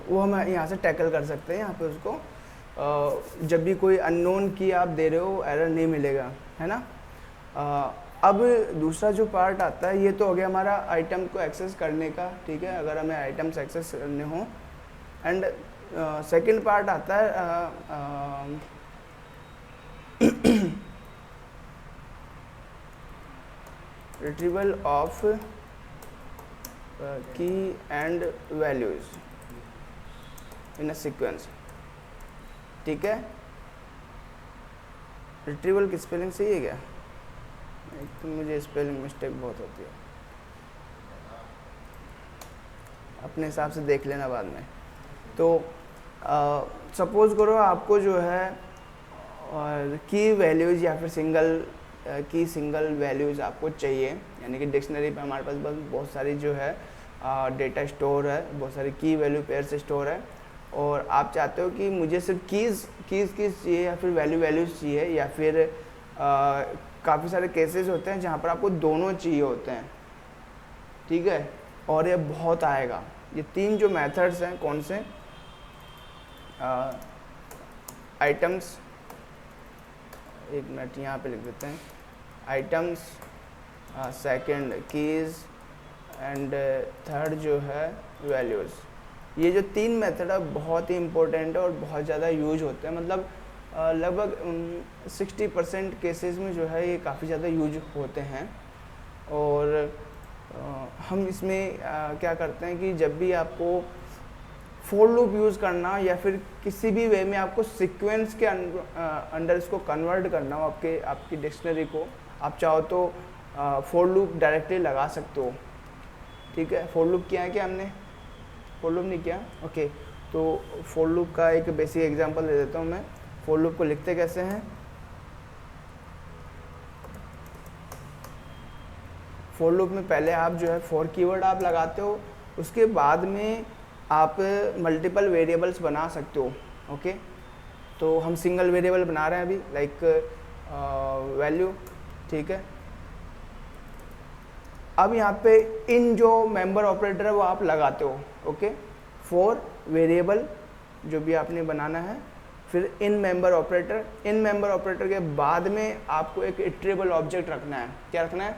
वो हम यहाँ से टैकल कर सकते हैं। यहाँ पे उसको जब भी कोई अननोन की आप दे रहे हो एरर नहीं मिलेगा, है ना। अब दूसरा जो पार्ट आता है, ये तो हो गया हमारा आइटम को एक्सेस करने का, ठीक है, अगर हमें आइटम्स एक्सेस करने हो। एंड सेकंड पार्ट आता है रिट्रीवल ऑफ की and values in a sequence, ठीक है। रिट्रीवल की स्पेलिंग सही है क्या? एक तो मुझे स्पेलिंग मिस्टेक बहुत होती है, अपने हिसाब से देख लेना बाद में। तो सपोज करो आपको जो है की वैल्यूज़ या फिर सिंगल वैल्यूज़ आपको चाहिए, यानी कि डिक्शनरी पे हमारे पास बस बहुत सारी जो है डेटा स्टोर है, बहुत सारी की वैल्यू पेयर से स्टोर है, और आप चाहते हो कि मुझे सिर्फ कीज़ चाहिए या फिर वैल्यूज़ चाहिए, या फिर काफ़ी सारे केसेस होते हैं जहाँ पर आपको दोनों चाहिए होते हैं, ठीक है। और ये बहुत आएगा। ये तीन जो मेथड्स हैं कौन से, आइटम्स, एक मिनट यहाँ पे लिख देते हैं, items, second keys, and third जो है वैल्यूज़। ये जो तीन मेथड है बहुत ही इम्पोर्टेंट है और बहुत ज़्यादा यूज होते हैं, मतलब लगभग 60% केसेस में जो है ये काफ़ी ज़्यादा यूज होते हैं। और हम इसमें क्या करते हैं कि जब भी आपको फॉर लूप यूज़ करना या फिर किसी भी वे में आपको सीक्वेंस के अंडर इसको कन्वर्ट करना हो आपकी डिक्शनरी को, आप चाहो तो फॉर लूप डायरेक्टली लगा सकते हो, ठीक है। फॉर लूप किया है क्या हमने? फॉर लूप नहीं किया, ओके। तो फॉर लूप का एक बेसिक एग्जांपल दे देता हूँ मैं। फॉर लूप को लिखते कैसे हैं? फॉर लूप में पहले आप जो है फॉर कीवर्ड आप लगाते हो, उसके बाद में आप मल्टीपल वेरिएबल्स बना सकते हो, ओके। तो हम सिंगल वेरिएबल बना रहे हैं अभी, लाइक वैल्यू, ठीक है। अब यहाँ पे इन जो मेंबर ऑपरेटर है वो आप लगाते हो, ओके। फॉर वेरिएबल जो भी आपने बनाना है, फिर इन मेंबर ऑपरेटर के बाद में आपको एक इटरेबल ऑब्जेक्ट रखना है। क्या रखना है?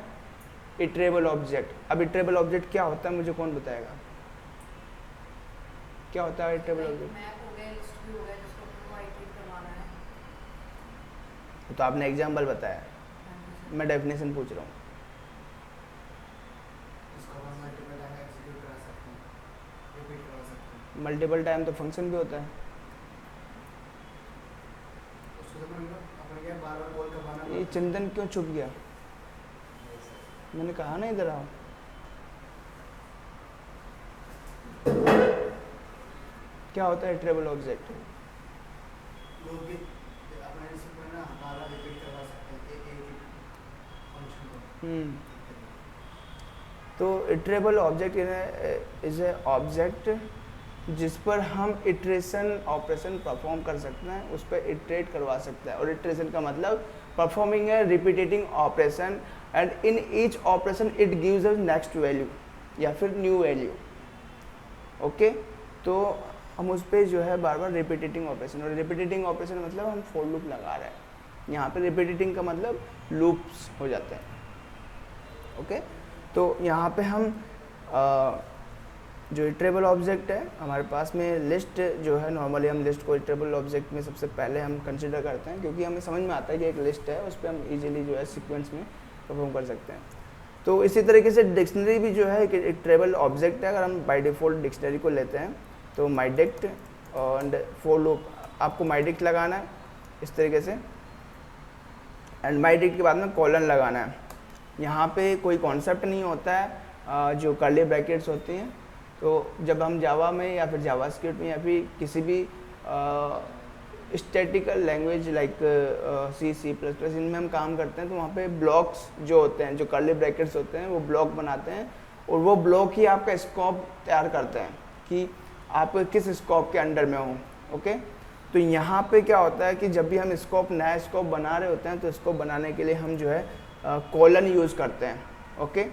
Iterable object. अब इटरेबल ऑब्जेक्ट क्या होता है मुझे कौन बताएगा? क्या होता है इटरेबल ऑब्जेक्ट? तो आपने एग्जाम्पल बताया, मैं डेफिनेशन पूछ रहा हूँ। मल्टीपल टाइम तो फंक्शन भी होता है। ये चंदन क्यों छुप गया? मैंने कहा ना इधर आओ। क्या होता है इटरेबल ऑब्जेक्ट? तो iterable object is a object जिस पर हम इटरेशन ऑपरेशन परफॉर्म कर सकते हैं, उस पर इटरेट करवा सकते हैं। और इटरेशन का मतलब performing A repeating operation and in each operation it gives us next value या फिर न्यू वैल्यू, ओके। तो हम उस पर जो है बार बार रिपीटेटिंग ऑपरेशन, और रिपीटेटिंग ऑपरेशन मतलब हम फॉर लूप लगा रहे हैं। यहाँ पे रिपीटेटिंग का मतलब लूप्स हो जाते हैं, ओके। तो यहाँ पे हम जो इटरेबल ऑब्जेक्ट है हमारे पास में, लिस्ट जो है, नॉर्मली हम लिस्ट को इटरेबल ऑब्जेक्ट में सबसे पहले हम कंसिडर करते हैं, क्योंकि हमें समझ में आता है कि एक लिस्ट है, उस पर हम इजीली जो है सीक्वेंस में परफॉर्म कर सकते हैं। तो इसी तरीके से डिक्शनरी भी जो है एक इटरेबल ऑब्जेक्ट है। अगर हम बाय डिफ़ॉल्ट डिक्शनरी को लेते हैं तो माइडिक्ट एंड फॉर लूप, आपको माइडिक्ट लगाना है इस तरीके से, एंड माइडिक्ट के बाद में कॉलन लगाना है। यहाँ पे कोई कॉन्सेप्ट नहीं होता है जो कर्ली ब्रैकेट्स होती हैं। तो जब हम जावा में या फिर जावास्क्रिप्ट में या फिर किसी भी statical language like C plus plus इनमें हम काम करते हैं, तो वहाँ पे ब्लॉक्स जो होते हैं, जो कर्ली ब्रैकेट्स होते हैं, वो ब्लॉक बनाते हैं, और वो ब्लॉक ही आपका स्कोप तैयार करते हैं कि आप किस स्कोप के अंडर में हो, ओके। तो यहाँ पे क्या होता है कि जब भी हम स्कोप, नया स्कोप बना रहे होते हैं, तो स्कोप बनाने के लिए हम जो है कॉलन यूज़ करते हैं, ओके।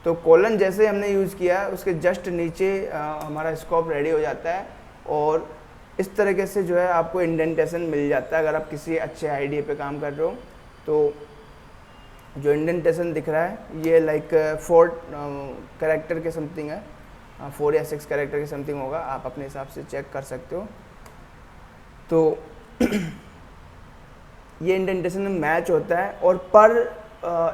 तो कॉलन जैसे हमने यूज़ किया, उसके जस्ट नीचे हमारा स्कोप रेडी हो जाता है, और इस तरीके से जो है आपको इंडेंटेशन मिल जाता है अगर आप किसी अच्छे आईडिया पे काम कर रहे हो। तो जो इंडेंटेशन दिख रहा है ये लाइक 4 कैरेक्टर के समथिंग है, 4 या 6 कैरेक्टर के समथिंग होगा, आप अपने हिसाब से चेक कर सकते हो। तो ये इंडेंटेशन में मैच होता है और पर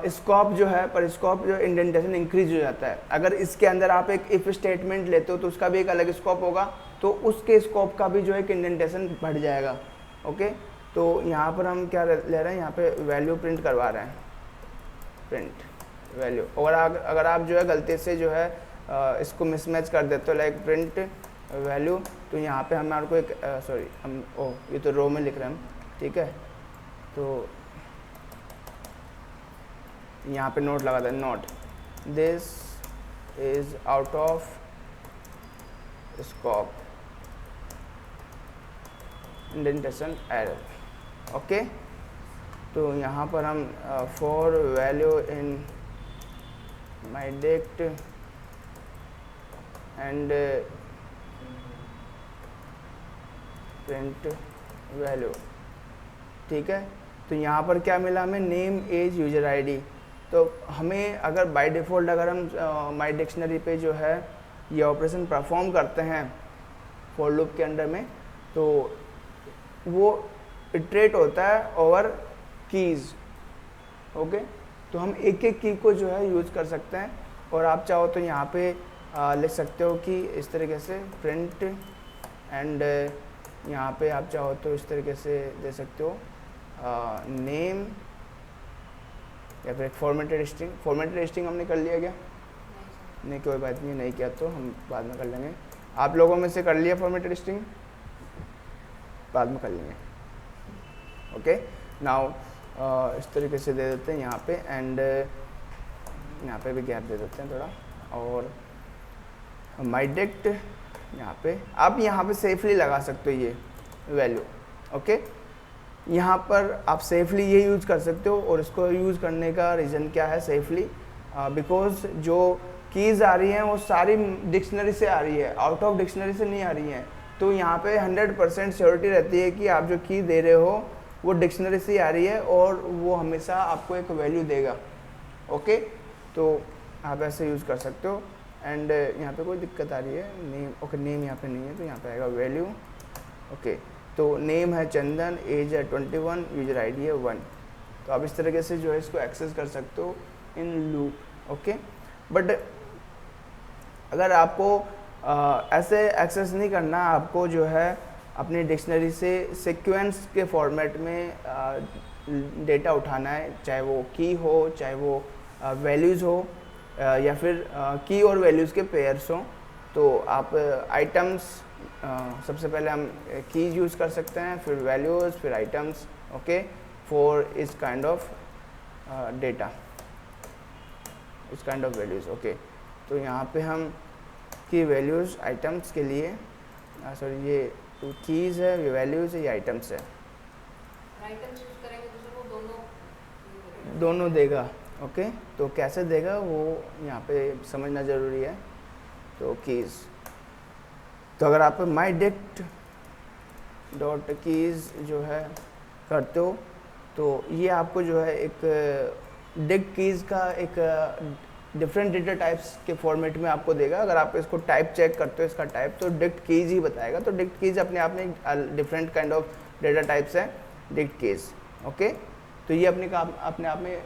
स्कोप जो है, पर स्कोप जो इंडेंटेशन इंक्रीज हो जाता है। अगर इसके अंदर आप एक इफ स्टेटमेंट लेते हो तो उसका भी एक अलग स्कोप होगा, तो उसके स्कोप का भी जो है एक इंडेंटेशन बढ़ जाएगा। ओके, तो यहाँ पर हम क्या ले रहे हैं, यहाँ पे वैल्यू प्रिंट करवा रहे हैं, प्रिंट वैल्यू। और अगर आप जो है गलती से जो है इसको मिसमैच कर देते हो लाइक प्रिंट वैल्यू, तो यहाँ पे हमारे को एक सॉरी हम ये तो रो में लिख रहे हैं हम, ठीक है। तो यहाँ पे नोट लगा दें, note this is out of scope indentation error. Okay, तो यहाँ पर हम for value in my dict and print value, ठीक है। तो यहाँ पर क्या मिला हमें, नेम एज यूजर आईडी। तो हमें अगर बाय डिफ़ॉल्ट अगर हम माई डिक्शनरी पे जो है ये ऑपरेशन परफॉर्म करते हैं फॉर लूप के अंडर में, तो वो इटरेट होता है ओवर कीज़। ओके, तो हम एक एक की को जो है यूज़ कर सकते हैं। और आप चाहो तो यहाँ पे लिख सकते हो कि इस तरीके से प्रिंट एंड यहाँ पे आप चाहो तो इस तरीके से दे सकते हो नेम या फिर एक फॉर्मेटेड स्ट्रिंग। फॉर्मेटेड स्ट्रिंग हमने कर लिया क्या? नहीं, कोई बात नहीं, नहीं किया तो हम बाद में कर लेंगे। आप लोगों में से कर लिया फॉर्मेटेड स्ट्रिंग? बाद में कर लेंगे। ओके, नाउ इस तरीके से दे देते हैं यहाँ पे, एंड यहाँ पे भी गैप दे देते हैं थोड़ा, और माई डिक्ट यहाँ पे आप यहाँ पे सेफली लगा सकते हो ये वैल्यू। ओके, यहाँ पर आप सेफली ये यूज़ कर सकते हो, और इसको यूज़ करने का रीज़न क्या है सेफली, बिकॉज जो कीज़ आ रही हैं वो सारी डिक्शनरी से आ रही है, आउट ऑफ डिक्शनरी से नहीं आ रही हैं। तो यहाँ पे 100% श्योरिटी रहती है कि आप जो की दे रहे हो वो डिक्शनरी से आ रही है और वो हमेशा आपको एक वैल्यू देगा। ओके, तो आप ऐसे यूज़ कर सकते हो। एंड यहाँ पे कोई दिक्कत आ रही है, नेम, ओके नेम यहाँ पे नहीं है तो यहाँ पे आएगा वैल्यू। ओके, तो नेम है चंदन, एज है 21, यूजर आईडी है 1। तो आप इस तरीके से जो है इसको एक्सेस कर सकते हो इन लूप। ओके, बट अगर आपको ऐसे एक्सेस नहीं करना, आपको जो है अपनी डिक्शनरी से सीक्वेंस के फॉर्मेट में डेटा उठाना है, चाहे वो की हो, चाहे वो वैल्यूज़ हो, या फिर की और वैल्यूज़ के पेयर्स हों। तो आप आइटम्स, सबसे पहले हम कीज यूज़ कर सकते हैं, फिर वैल्यूज़, फिर आइटम्स। ओके, फॉर इस काइंड ऑफ डेटा, इस काइंड ऑफ वैल्यूज़। ओके, तो यहाँ पे हम की वैल्यूज़ आइटम्स के लिए, सॉरी ये कीज़ है, ये वैल्यूज़ है, ये आइटम्स है। आइटम्स यूज करेंगे तो सर वो दोनों देगा। ओके, तो कैसे देगा वो यहाँ पे समझना ज़रूरी है। तो कीज़, तो अगर आप माई डिक्ट डॉट कीज़ जो है करते हो तो ये आपको जो है एक डिक्ट कीज़ का एक डिफरेंट डेटा टाइप्स के फॉर्मेट में आपको देगा। अगर आप इसको टाइप चेक करते हो, इसका टाइप, तो डिक्ट कीज़ ही बताएगा। तो डिक्ट कीज़ अपने आप में different kind of data types है डिक्ट कीज़। ओके, तो ये अपने आप में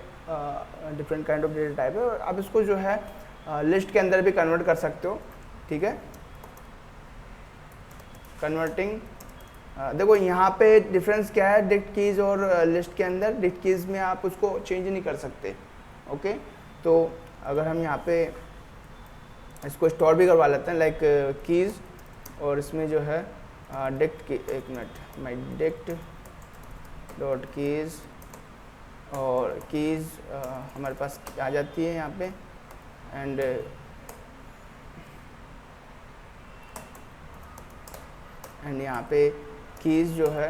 different kind of data type है, और आप इसको जो है लिस्ट के अंदर भी कन्वर्ट कर सकते हो। ठीक है, कन्वर्टिंग, देखो यहाँ पे डिफरेंस क्या है डिक्ट कीज़ और लिस्ट के अंदर। डिक्ट कीज़ में आप उसको चेंज नहीं कर सकते। ओके, तो अगर हम यहाँ पे इसको स्टोर भी करवा लेते हैं लाइक कीज़, और इसमें जो है डिक्ट की, एक मिनट, माई डिक्ट डॉट कीज़, और कीज़ हमारे पास आ जाती है यहाँ पे, एंड यहाँ पे कीज़ जो है,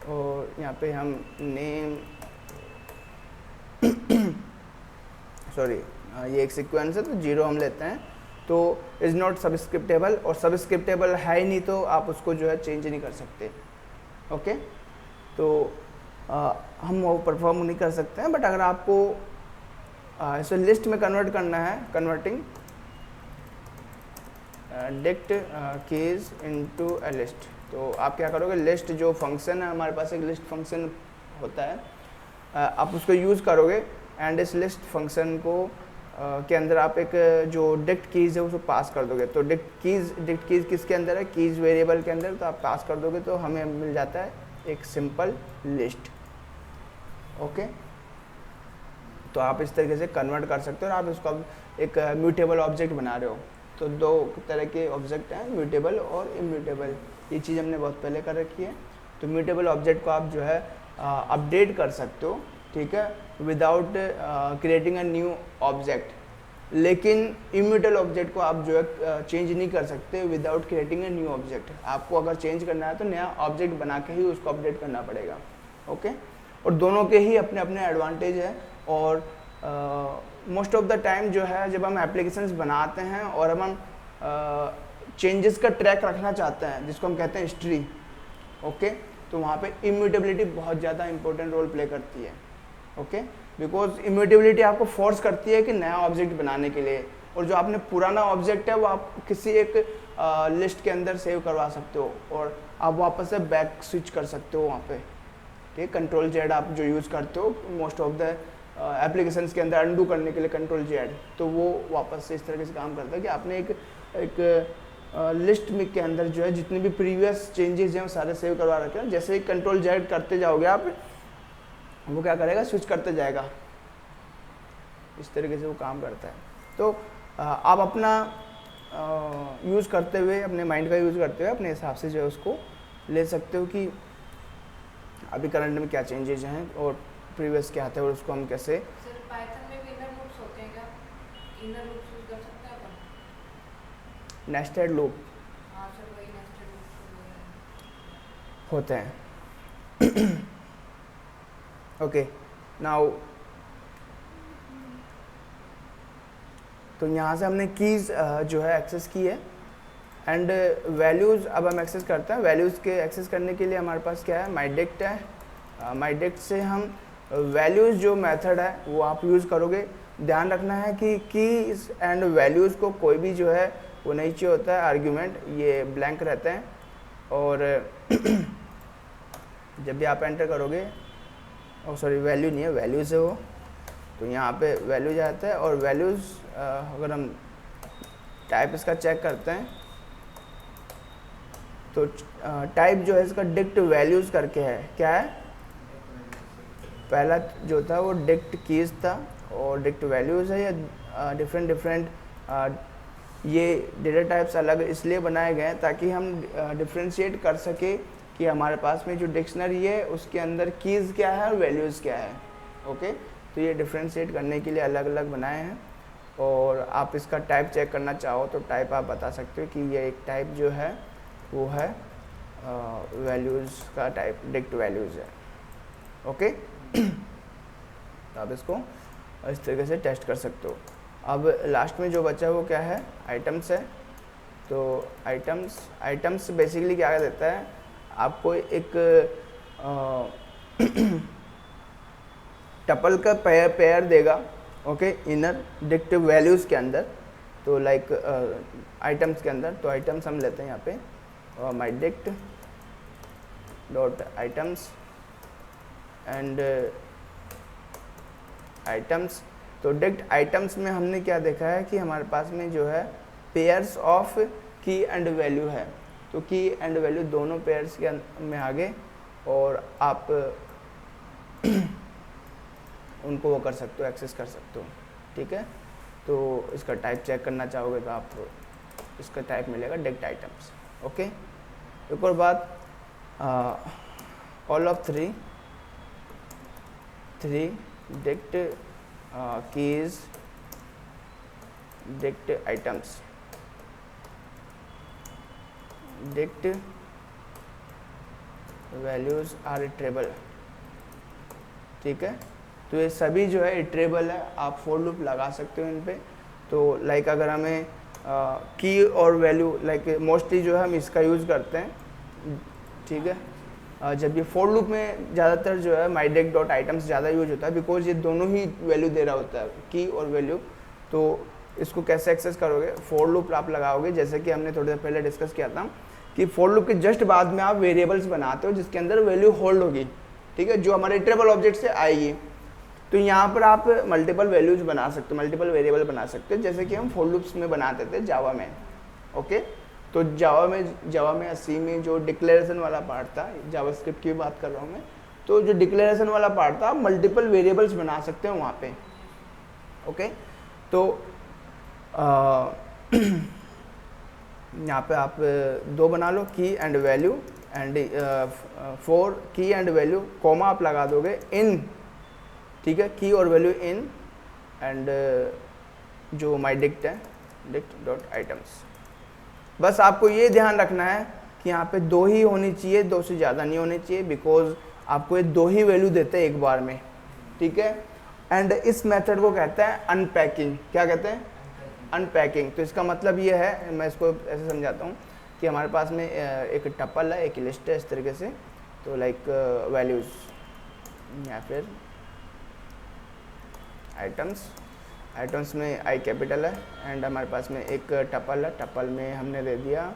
और यहाँ पे हम नेम सॉरी ये एक सीक्वेंस है तो 0 हम लेते हैं, तो इज़ नॉट सबस्क्रिप्टेबल, और सबस्क्रिप्टेबल है ही नहीं तो आप उसको जो है चेंज नहीं कर सकते। ओके, तो हम वो परफॉर्म नहीं कर सकते हैं, बट अगर आपको इसे लिस्ट में कन्वर्ट करना है, converting dict keys into a list, तो आप क्या करोगे, लिस्ट जो फंक्शन है हमारे पास, एक लिस्ट फंक्शन होता है, आप उसको यूज़ करोगे एंड इस लिस्ट फंक्शन को के अंदर आप एक जो डिक्ट कीज़ है उसको पास कर दोगे। तो डिक्ट कीज़ किसके अंदर है, कीज़ वेरिएबल के अंदर, तो आप पास कर दोगे तो हमें मिल जाता है एक सिंपल लिस्ट। ओके, तो आप इस तरीके से कन्वर्ट कर सकते हो और आप इसको अब एक म्यूटेबल ऑब्जेक्ट बना रहे हो। तो दो तरह के ऑब्जेक्ट हैं, म्यूटेबल और इम्यूटेबल, ये चीज़ हमने बहुत पहले कर रखी है। तो म्यूटेबल ऑब्जेक्ट को आप जो है अपडेट कर सकते हो, ठीक है, without creating a new object, लेकिन इम्यूटेबल ऑब्जेक्ट को आप जो है चेंज नहीं कर सकते without creating a new object. आपको अगर चेंज करना है तो नया ऑब्जेक्ट बना के ही उसको अपडेट करना पड़ेगा। ओके, और दोनों के ही अपने अपने एडवांटेज है, और मोस्ट ऑफ द टाइम जो है जब हम एप्लीकेशंस बनाते हैं और हम चेंजेस का ट्रैक रखना चाहते हैं, जिसको हम कहते हैं हिस्ट्री, ओके, तो वहाँ पे इम्यूटेबिलिटी बहुत ज़्यादा इंपॉर्टेंट रोल प्ले करती है। ओके, बिकॉज इम्यूटेबिलिटी आपको फोर्स करती है कि नया ऑब्जेक्ट बनाने के लिए, और जो आपने पुराना ऑब्जेक्ट है वो आप किसी एक लिस्ट के अंदर सेव करवा सकते हो और आप वापस से बैक स्विच कर सकते हो वहाँ पे। ठीक है, Ctrl+Z आप जो यूज़ करते हो मोस्ट ऑफ द एप्लीकेशंस के अंदर अंडू करने के लिए Ctrl+Z, तो वो वापस से इस तरीके से काम करता है कि आपने एक लिस्ट में के अंदर जो है जितने भी प्रीवियस चेंजेस हैं वो सारे सेव करवा रखे हैं। जैसे ही Ctrl+Z करते जाओगे आप, वो क्या करेगा, स्विच करते जाएगा, इस तरीके से वो काम करता है। तो आप अपना यूज़ करते हुए, अपने माइंड का यूज़ करते हुए अपने हिसाब से जो है उसको ले सकते हो कि अभी करंट में क्या चेंजेस हैं और प्रीवियस क्या था और उसको हम कैसे। सर पाइथन में भी इनर लूप्स होते हैं क्या? इनर लूप्स यूज कर सकते हैं अपन? नेस्टेड लूप हाँ सर, वही नेस्टेड लूप्स होते हैं। ओके, नाउ तो यहाँ से हमने कीज़ जो है एक्सेस की है, एंड वैल्यूज़ अब हम एक्सेस करते हैं। वैल्यूज़ के एक्सेस करने के लिए हमारे पास क्या है, माइडिक्ट है। माइडिक्ट से हम वैल्यूज़ जो मेथड है वो आप यूज़ करोगे। ध्यान रखना है कि कीज़ एंड वैल्यूज़ को कोई भी जो है वो नहीं चाहिए होता है आर्ग्यूमेंट, ये ब्लैंक रहते हैं। और जब भी आप एंटर करोगे, सॉरी वैल्यू नहीं है, वैल्यूज़ है वो, तो यहाँ पे वैल्यू जाता है। और वैल्यूज़ अगर हम टाइप इसका चेक करते हैं तो टाइप जो है इसका डिक्ट वैल्यूज़ करके है। क्या है, पहला जो था वो डिक्ट कीज़ था और डिक्ट वैल्यूज़ है। या डिफरेंट ये डेटा टाइप्स अलग इसलिए बनाए गए हैं ताकि हम डिफ्रेंशिएट कर सके कि हमारे पास में जो डिक्शनरी है उसके अंदर कीज़ क्या है और वैल्यूज़ क्या है। ओके, तो ये डिफ्रेंशिएट करने के लिए अलग अलग बनाए हैं। और आप इसका टाइप चेक करना चाहो तो टाइप आप बता सकते हो कि ये एक टाइप जो है वो है वैल्यूज़ का टाइप, डिक्ट वैल्यूज़ है। ओके, तो आप इसको इस तरीके से टेस्ट कर सकते हो। अब लास्ट में जो बचा वो क्या है, आइटम्स है। तो आइटम्स बेसिकली क्या देता है, आपको एक टपल का पेयर देगा। ओके, इनर डिक्ट वैल्यूज़ के अंदर, तो लाइक आइटम्स के अंदर। तो आइटम्स हम लेते हैं यहाँ पे my dict dot items and items. तो डिक्ट आइटम्स में हमने क्या देखा है कि हमारे पास में जो है पेयर्स ऑफ की एंड वैल्यू है। तो की एंड वैल्यू दोनों पेयर्स के में आ गए और आप उनको वो कर सकते हो, एक्सेस कर सकते हो। ठीक है, तो इसका टाइप चेक करना चाहोगे तो आप इसका टाइप मिलेगा डिक्ट आइटम्स। ओके, एक और बात, all of three dict keys dict items, dict values are iterable. ठीक है, तो ये सभी जो है इटरेबल है, आप फॉर लूप लगा सकते हो इन पे। तो लाइक अगर हमें की और वैल्यू लाइक मोस्टली जो है हम इसका यूज़ करते हैं, ठीक है। जब ये फॉर लूप में ज़्यादातर जो है माइडेक डॉट आइटम्स ज़्यादा यूज होता है, बिकॉज ये दोनों ही वैल्यू दे रहा होता है, की और वैल्यू। तो इसको कैसे एक्सेस करोगे, फॉर लूप आप लगाओगे, जैसे कि हमने थोड़ी देर पहले डिस्कस किया था कि फॉर लूप के जस्ट बाद में आप वेरिएबल्स बनाते हो जिसके अंदर वैल्यू होल्ड होगी, ठीक है, जो हमारे इटरेबल ऑब्जेक्ट से आएगी। तो यहाँ पर आप मल्टीपल वैल्यूज बना सकते हो, मल्टीपल वेरिएबल बना सकते हो, जैसे कि हम फॉर लूप्स में बनाते थे जावा में। ओके, तो जावा में सी में जो डिक्लेरेशन वाला पार्ट था, जावास्क्रिप्ट की बात कर रहा हूँ मैं, तो जो डिक्लेरेशन वाला पार्ट था आप मल्टीपल वेरिएबल्स बना सकते हो वहाँ पे। ओके, तो यहाँ पे आप दो बना लो, की एंड वैल्यू, एंड फॉर की एंड वैल्यू कॉमा आप लगा दोगे इन, ठीक है, की और वैल्यू इन एंड जो माई डिक्ट है, डिक्ट डॉट आइटम्स। बस आपको ये ध्यान रखना है कि यहाँ पे दो ही होनी चाहिए, दो से ज़्यादा नहीं होनी चाहिए, बिकॉज आपको ये दो ही वैल्यू देते हैं एक बार में, ठीक है। एंड इस मेथड को कहते हैं अनपैकिंग। क्या कहते हैं? अनपैकिंग। तो इसका मतलब ये है, मैं इसको ऐसे समझाता हूँ कि हमारे पास में एक टपल है, एक लिस्ट है इस तरीके से, तो लाइक वैल्यूज़ या फिर आइटम्स में आई कैपिटल है, एंड हमारे पास में एक टपल है, टपल में हमने दे दिया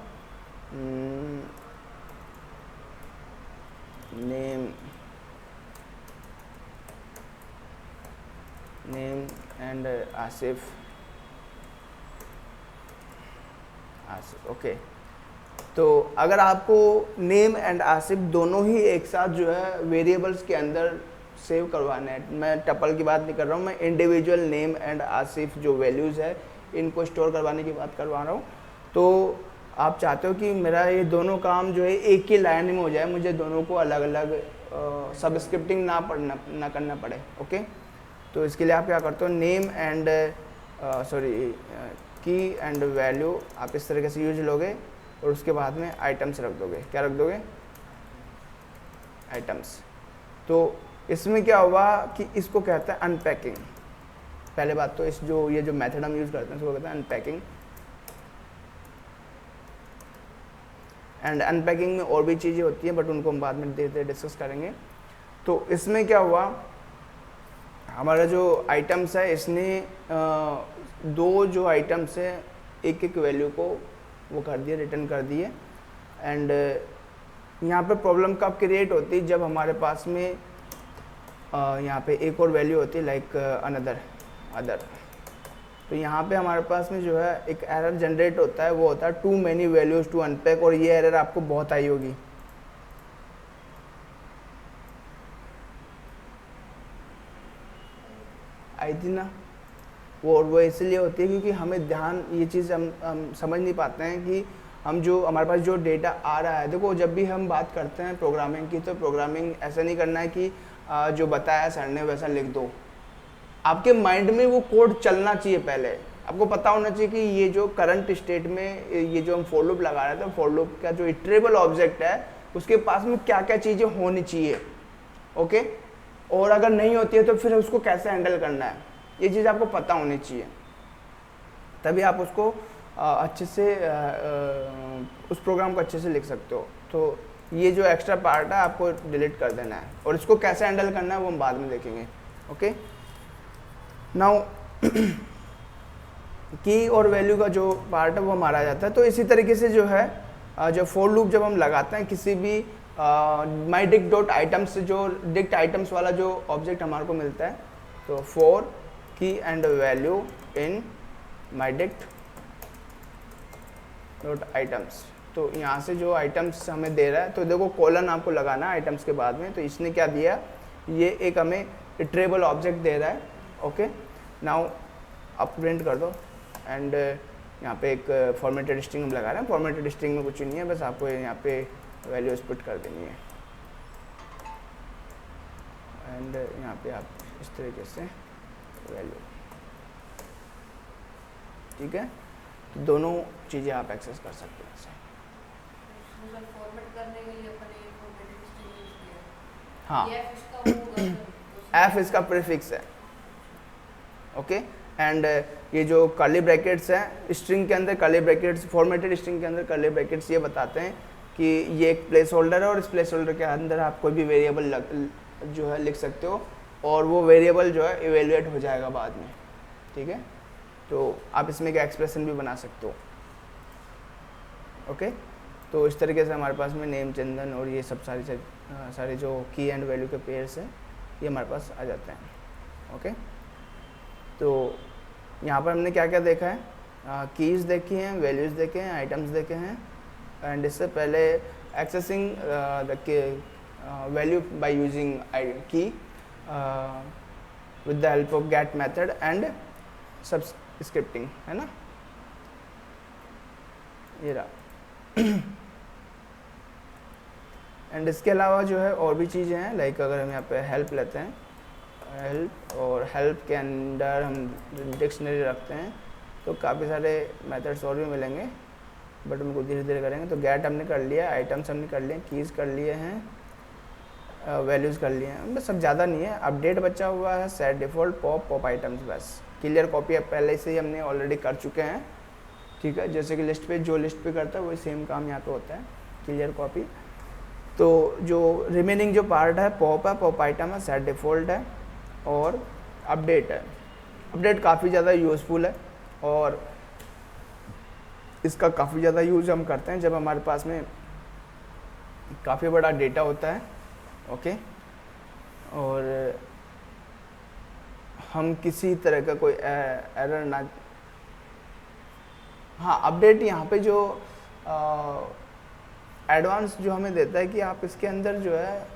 नेम एंड आसिफ। ओके, तो अगर आपको नेम एंड आसिफ दोनों ही एक साथ जो है वेरिएबल्स के अंदर सेव करवाना है, मैं टपल की बात नहीं कर रहा हूँ, मैं इंडिविजुअल नेम एंड आसिफ जो वैल्यूज़ है इनको स्टोर करवाने की बात करवा रहा हूँ। तो आप चाहते हो कि मेरा ये दोनों काम जो है एक ही लाइन में हो जाए, मुझे दोनों को अलग अलग सबस्क्रिप्टिंग ना करना पड़े। ओके, तो इसके लिए आप क्या करते हो, नेम एंड की एंड वैल्यू आप इस तरीके से यूज लोगे, और उसके बाद में आइटम्स रख दोगे। क्या रख दोगे? आइटम्स। तो इसमें क्या हुआ कि इसको कहते हैं अनपैकिंग। पहले बात तो इस जो ये जो मेथड हम यूज़ करते हैं इसको कहते हैं अनपैकिंग। एंड अनपैकिंग में और भी चीज़ें होती हैं, बट उनको हम बाद में धीरे धीरे डिस्कस करेंगे। तो इसमें क्या हुआ, हमारा जो आइटम्स है इसने दो जो आइटम्स है एक एक वैल्यू को वो कर दिए, रिटर्न कर दिए। एंड यहाँ पे प्रॉब्लम कब क्रिएट होती है, जब हमारे पास में यहाँ पे एक और वैल्यू होती है लाइक अदर। तो यहाँ पे हमारे पास में जो है एक एरर जनरेट होता है, वो होता है too many values to unpack, और ये एरर आपको बहुत आई होगी। आई थी ना? वो इसलिए होती है क्योंकि हमें ध्यान ये चीज़ हम समझ नहीं पाते हैं कि हम जो हमारे पास जो डेटा आ रहा है, देखो जब भी हम बात करते हैं प्रोग्रामिंग की, तो प्रोग्रामिंग ऐसा नहीं करना है कि जो बताया सर ने वैसा लिख दो। आपके माइंड में वो कोड चलना चाहिए, पहले आपको पता होना चाहिए कि ये जो करंट स्टेट में ये जो हम फॉर लूप लगा रहे थे, फॉर लूप का जो इटरेबल ऑब्जेक्ट है उसके पास में क्या क्या चीज़ें होनी चाहिए। ओके, और अगर नहीं होती है तो फिर उसको कैसे हैंडल करना है, ये चीज़ आपको पता होनी चाहिए, तभी आप उसको अच्छे से उस प्रोग्राम को अच्छे से लिख सकते हो। तो ये जो एक्स्ट्रा पार्ट है आपको डिलीट कर देना है, और इसको कैसे हैंडल करना है वो हम बाद में देखेंगे। ओके, नाउ की और वैल्यू का जो पार्ट है वो हमारा आ जाता है। तो इसी तरीके से जो है जो फॉर लूप जब हम लगाते हैं किसी भी माई डिक्ट डॉट आइटम्स, जो डिक्ट आइटम्स वाला जो ऑब्जेक्ट हमारे को मिलता है, तो फॉर की and value in my dict dot items. तो यहाँ से जो आइटम्स हमें दे रहा है, तो देखो कॉलन आपको लगाना है आइटम्स के बाद में, तो इसने क्या दिया, ये एक हमें इटरेबल ऑब्जेक्ट दे रहा है। ओके, नाउ आप प्रिंट कर दो, एंड यहाँ पे एक फॉर्मेटेड स्ट्रिंग हम लगा रहे हैं। फॉर्मेटेड स्ट्रिंग में कुछ नहीं है, बस आपको यहाँ पे वैल्यू स्प्लिट कर देनी है, एंड यहाँ पे आप इस तरीके से वैल्यू, ठीक है। तो दोनों चीज़ें आप एक्सेस कर सकते हैं ऐसे। फॉर्मेट करने के लिए अपन ये फॉर्मेटेड स्ट्रिंग यूज किया। हाँ, ये इसका वो एफ इसका प्रीफिक्स है। ओके, एंड ये जो कर्ली ब्रैकेट्स हैं स्ट्रिंग के अंदर, कर्ली ब्रैकेट्स फॉर्मेटेड स्ट्रिंग के अंदर कर्ली ब्रैकेट्स ये बताते हैं कि ये एक प्लेस होल्डर है और इस प्लेस होल्डर के अंदर आप कोई भी वेरिएबल जो है लिख सकते हो और वो वेरिएबल जो है इवेलुएट हो जाएगा बाद में, ठीक है। तो आप इसमें क्या एक्सप्रेशन भी बना सकते हो, ओके। तो इस तरीके से हमारे पास में नेम, चंदन और ये सब सारे जो की एंड वैल्यू के पेयर्स हैं ये हमारे पास आ जाते हैं, ओके। तो यहाँ पर हमने क्या क्या देखा है, कीज़ देखी हैं, वैल्यूज़ देखे हैं, आइटम्स देखे हैं, एंड इससे पहले accessing the value by using key with the help of get method and subscripting, है ना, ये रहा। एंड इसके अलावा जो है और भी चीज़ें हैं, लाइक अगर हम यहाँ पे हेल्प लेते हैं, हेल्प, और हेल्प के अंदर हम डिक्शनरी रखते हैं तो काफ़ी सारे मेथड्स और भी मिलेंगे, बट उनको धीरे धीरे करेंगे। तो गेट हमने कर लिया, आइटम्स हमने कर लिए, कीज़ कर लिए हैं, वैल्यूज़ कर लिए हैं, बस सब ज़्यादा नहीं है। अपडेट बचा हुआ है, सेट डिफ़ॉल्ट, पॉप आइटम्स, बस। क्लियर कॉपी पहले से ही हमने ऑलरेडी कर चुके हैं, ठीक है। जैसे कि लिस्ट पे जो लिस्ट पे करता है वही सेम काम यहाँ पे होता है, क्लियर कॉपी। तो जो रिमेनिंग जो पार्ट है, पॉप आइटम है, सेट डिफ़ॉल्ट है और अपडेट है। अपडेट काफ़ी ज़्यादा यूज़फुल है और इसका काफ़ी ज़्यादा यूज़ हम करते हैं जब हमारे पास में काफ़ी बड़ा डेटा होता है, ओके। और हम किसी तरह का कोई एरर ना, हाँ, अपडेट यहाँ पे जो एडवांस जो हमें देता है कि आप इसके अंदर जो है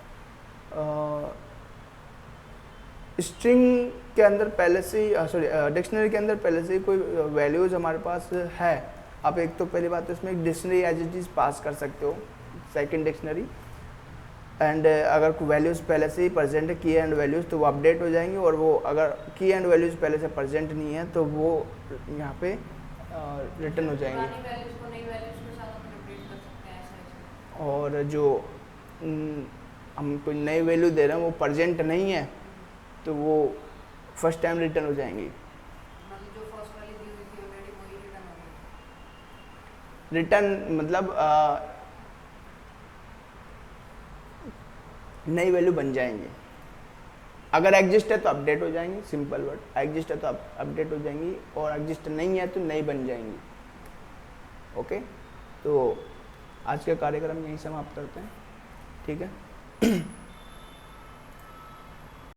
स्ट्रिंग के अंदर पहले से ही, सॉरी, डिक्शनरी के अंदर पहले से ही कोई वैल्यूज़ हमारे पास है। आप एक तो पहली बात तो इसमें एक डिक्शनरी एज इट इज़ पास कर सकते हो, सेकंड डिक्शनरी, एंड अगर कोई वैल्यूज़ पहले से ही प्रेजेंट है, की एंड वैल्यूज़, तो वो अपडेट हो जाएंगी, और वो अगर की एंड वैल्यूज़ पहले से प्रेजेंट नहीं है तो वो यहाँ पे रिटर्न हो जाएंगी। और जो हम कोई नई वैल्यू दे रहे हैं वो प्रेजेंट नहीं है तो वो फर्स्ट टाइम रिटर्न हो जाएंगी। रिटर्न मतलब नई वैल्यू बन जाएंगी। अगर एग्जिस्ट है तो अपडेट हो जाएंगी, सिंपल वर्ड, एग्जिस्ट है तो अपडेट हो जाएंगी, और एग्जिस्ट नहीं है तो नई बन जाएंगी, ओके। तो आज का कार्यक्रम यहीं समाप्त करते हैं, ठीक है।